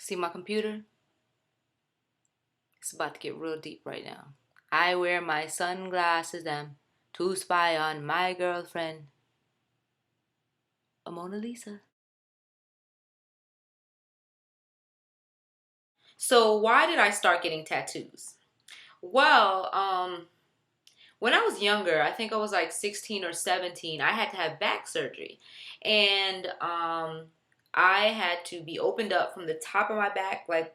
See my computer? It's about to get real deep right now. I wear my sunglasses them to spy on my girlfriend, a Mona Lisa. So why did I start getting tattoos? Well, when I was younger, I think I was like 16 or 17, I had to have back surgery. And I had to be opened up from the top of my back, like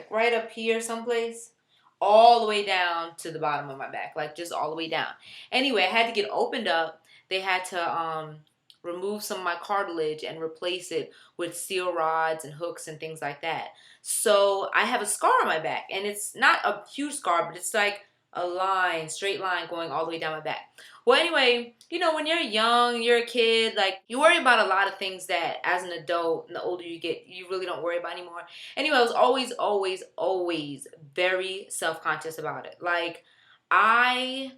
right up here someplace, all the way down to the bottom of my back, like just all the way down. Anyway, I had to get opened up. They had to remove some of my cartilage and replace it with steel rods and hooks and things like that. So I have a scar on my back, and it's not a huge scar, but it's like a line, straight line going all the way down my back. Well, anyway, when you're young, you're a kid, like you worry about a lot of things that as an adult, and the older you get, you really don't worry about anymore. Anyway, I was always very self-conscious about it. Like, I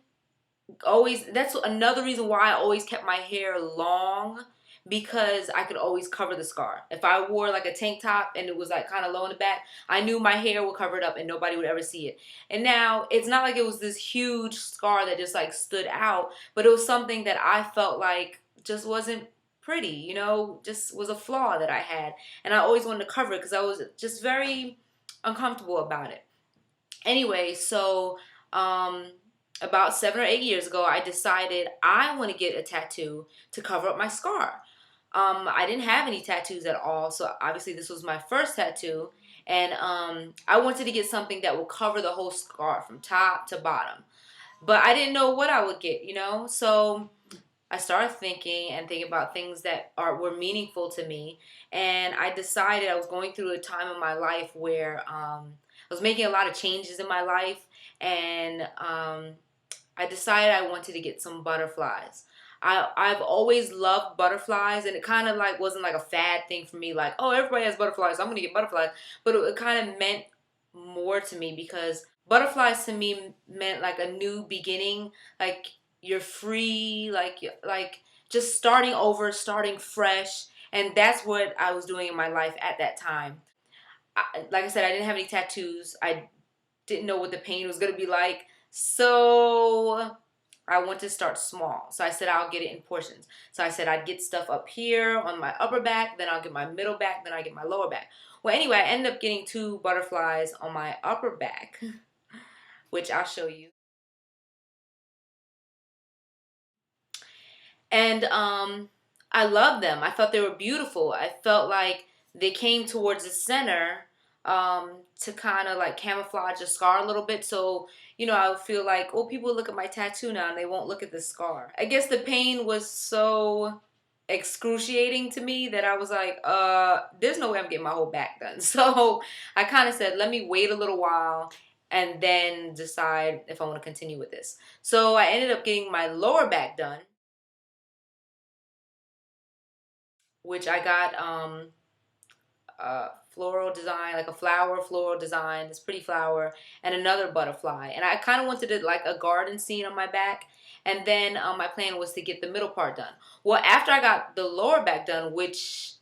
always, that's another reason why I always kept my hair long, because I could always cover the scar. If I wore like a tank top and it was like kind of low in the back, I knew my hair would cover it up and nobody would ever see it. And now it's not like it was this huge scar that just like stood out, but it was something that I felt like just wasn't pretty, just was a flaw that I had. And I always wanted to cover it because I was just very uncomfortable about it. Anyway, so um about 7 or 8 years ago, I decided I want to get a tattoo to cover up my scar. I didn't have any tattoos at all, so obviously this was my first tattoo, and I wanted to get something that would cover the whole scar from top to bottom. But I didn't know what I would get. So I started thinking about things that were meaningful to me, and I decided I was going through a time in my life where I was making a lot of changes in my life, and I decided I wanted to get some butterflies. I've always loved butterflies, and it kind of like wasn't like a fad thing for me, like, oh, everybody has butterflies, so I'm gonna get butterflies. But it kind of meant more to me because butterflies to me meant like a new beginning, like you're free, like just starting over, starting fresh, and that's what I was doing in my life at that time. Like I said, I didn't have any tattoos. I didn't know what the pain was gonna be like, so I want to start small. So I said I'll get it in portions. So I said I'd get stuff up here on my upper back, then I'll get my middle back, then I get my lower back. Well, anyway, I ended up getting two butterflies on my upper back, which I'll show you. And I loved them. I thought they were beautiful. I felt like they came towards the center to kind of like camouflage the scar a little bit. So, I would feel like, oh, people look at my tattoo now and they won't look at the scar. I guess the pain was so excruciating to me that I was like, there's no way I'm getting my whole back done. So I kind of said, let me wait a little while and then decide if I want to continue with this. So I ended up getting my lower back done, which I got floral design, like a flower floral design, this pretty flower, and another butterfly. And I kind of wanted it like a garden scene on my back. And then my plan was to get the middle part done. Well, after I got the lower back done, which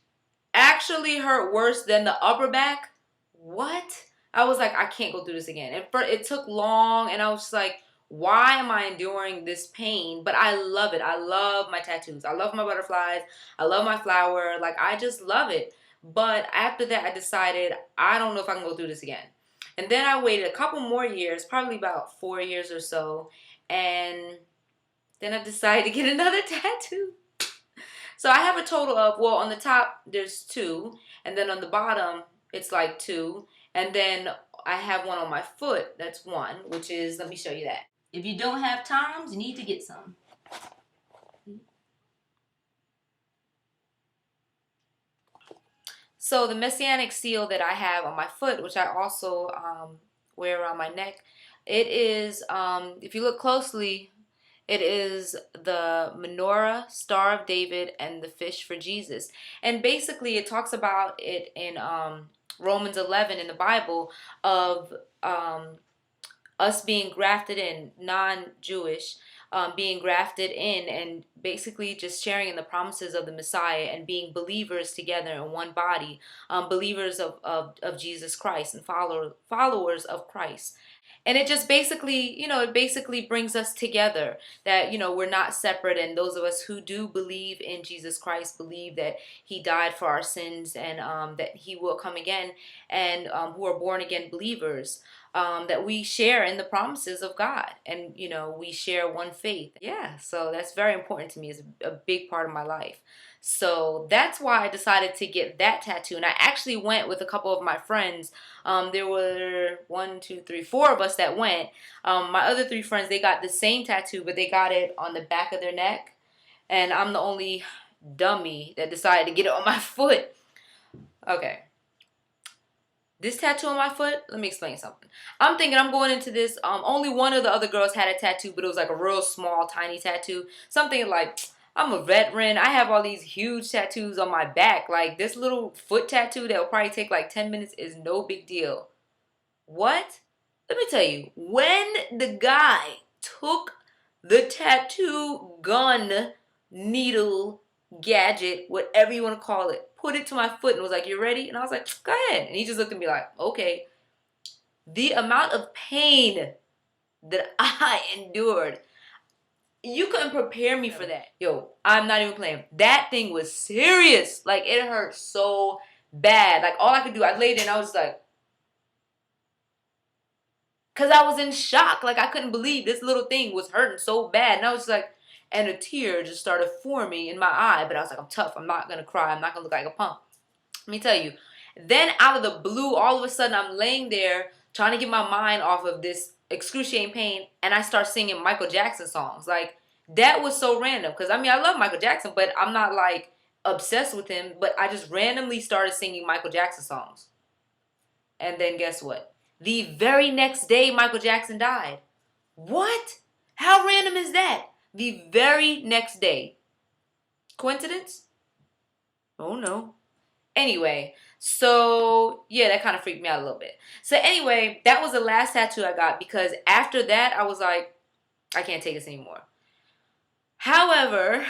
actually hurt worse than the upper back, what? I was like, I can't go through this again. And it took long, and I was just like, why am I enduring this pain? But I love it. I love my tattoos. I love my butterflies. I love my flower. Like, I just love it. But after that, I decided I don't know if I can go through this again. And then I waited a couple more years, probably about 4 years or so. And then I decided to get another tattoo. So I have a total of, well, on the top, there's two. And then on the bottom, it's like two. And then I have one on my foot. That's one, which is, let me show you that. If you don't have Toms, you need to get some. So the Messianic seal that I have on my foot, which I also wear around my neck, it is, if you look closely, it is the menorah, Star of David, and the fish for Jesus. And basically it talks about it in Romans 11 in the Bible of us being grafted in, non-Jewish, being grafted in and basically just sharing in the promises of the Messiah and being believers together in one body, believers of Jesus Christ and followers of Christ. And it just basically, it basically brings us together, that, we're not separate. And those of us who do believe in Jesus Christ believe that he died for our sins, and that he will come again, and who are born again believers, that we share in the promises of God, and we share one faith. Yeah, so that's very important to me. It's a big part of my life. So that's why I decided to get that tattoo. And I actually went with a couple of my friends. There were 4 of us that went. My other 3 friends, they got the same tattoo, but they got it on the back of their neck. And I'm the only dummy that decided to get it on my foot. Okay. This tattoo on my foot, let me explain something. I'm thinking I'm going into this, only one of the other girls had a tattoo, but it was like a real small, tiny tattoo. Something like, I'm a veteran. I have all these huge tattoos on my back. Like, this little foot tattoo that will probably take like 10 minutes is no big deal. What? Let me tell you, when the guy took the tattoo gun, needle, gadget, whatever you want to call it, put it to my foot and was like, "You ready?" And I was like, "Go ahead." And he just looked at me like, "Okay." The amount of pain that I endured, you couldn't prepare me for that. Yo, I'm not even playing. That thing was serious. Like, it hurt so bad. Like, all I could do, I laid in, I was like, because I was in shock. Like, I couldn't believe this little thing was hurting so bad. And I was like, and a tear just started forming in my eye. But I was like, I'm tough. I'm not going to cry. I'm not going to look like a punk. Let me tell you. Then out of the blue, all of a sudden, I'm laying there trying to get my mind off of this excruciating pain. And I start singing Michael Jackson songs. Like, that was so random. Because, I mean, I love Michael Jackson, but I'm not, like, obsessed with him. But I just randomly started singing Michael Jackson songs. And then guess what? The very next day, Michael Jackson died. What? How random is that? The very next day. Coincidence? Oh no. Anyway, so yeah, that kind of freaked me out a little bit. So anyway, that was the last tattoo I got, because after that, I was like, I can't take this anymore. However,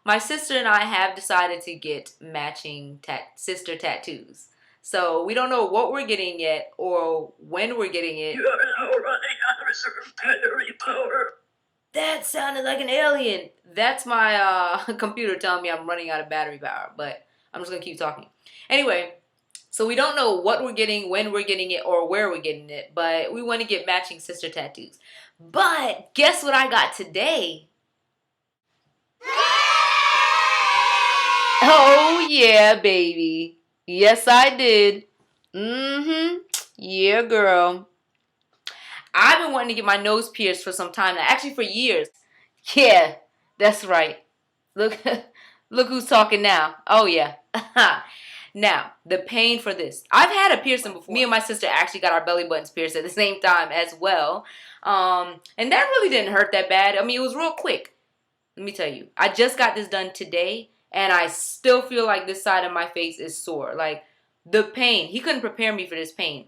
my sister and I have decided to get matching sister tattoos. So we don't know what we're getting yet or when we're getting it. You are now running out of reserve battery power. That sounded like an alien. That's my computer telling me I'm running out of battery power, but I'm just going to keep talking. Anyway, so we don't know what we're getting, when we're getting it, or where we're getting it, but we want to get matching sister tattoos. But guess what I got today? Oh yeah, baby. Yes, I did. Yeah, girl. I've been wanting to get my nose pierced for some time now. Actually, for years. Yeah, that's right. Look, look who's talking now. Oh, yeah. Now, the pain for this. I've had a piercing before. Me and my sister actually got our belly buttons pierced at the same time as well. And that really didn't hurt that bad. I mean, it was real quick. Let me tell you. I just got this done today, and I still feel like this side of my face is sore. Like, the pain. He couldn't prepare me for this pain.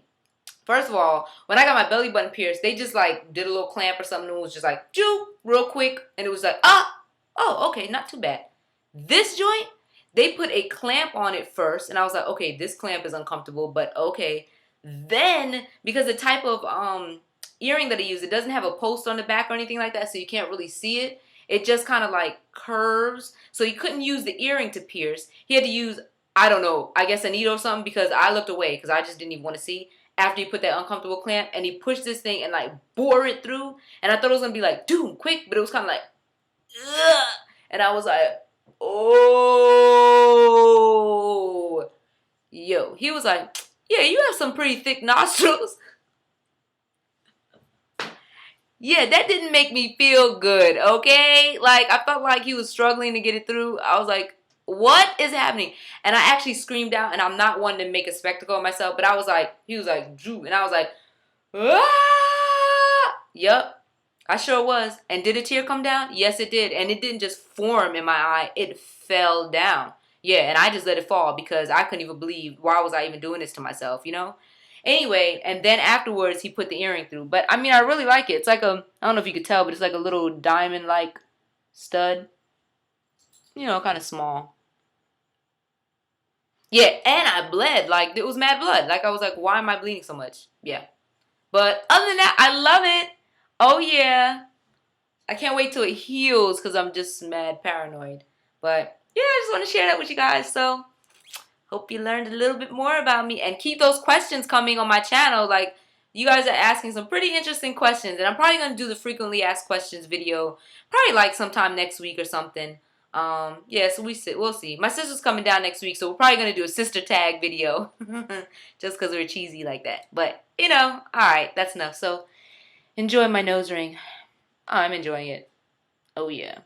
First of all, when I got my belly button pierced, they just like did a little clamp or something, and it was just like, choo, real quick. And it was like, oh, okay, not too bad. This joint, they put a clamp on it first, and I was like, okay, this clamp is uncomfortable, but okay. Then, because the type of earring that I use, it doesn't have a post on the back or anything like that, so you can't really see it. It just kind of like curves. So he couldn't use the earring to pierce. He had to use, I don't know, I guess a needle or something, because I looked away because I just didn't even want to see. After he put that uncomfortable clamp, and he pushed this thing and like bore it through, and I thought it was gonna be like, dude, quick, but it was kind of like, ugh. And I was like, oh, yo. He was like, yeah, you have some pretty thick nostrils. Yeah, that didn't make me feel good, okay? Like, I felt like he was struggling to get it through. I was like, what is happening? And I actually screamed out, and I'm not one to make a spectacle of myself, but I was like, he was like, Drew, and I was like, ah! Yup, I sure was. And did a tear come down? Yes, it did. And it didn't just form in my eye, it fell down. Yeah, and I just let it fall because I couldn't even believe, why was I even doing this to myself, you know? Anyway, and then afterwards he put the earring through. But I mean, I really like it. It's like a, I don't know if you could tell, but it's like a little diamond-like stud. You know, kind of small. Yeah, and I bled. Like, it was mad blood. Like, I was like, why am I bleeding so much? Yeah. But other than that, I love it. Oh, yeah. I can't wait till it heals because I'm just mad paranoid. But, yeah, I just want to share that with you guys. So, hope you learned a little bit more about me. And keep those questions coming on my channel. Like, you guys are asking some pretty interesting questions. And I'm probably going to do the frequently asked questions video. Probably like sometime next week or something. Yeah, so we'll see. My sister's coming down next week, so we're probably going to do a sister tag video. Just because we're cheesy like that. But, you know, alright, that's enough. So, enjoy my nose ring. I'm enjoying it. Oh, yeah.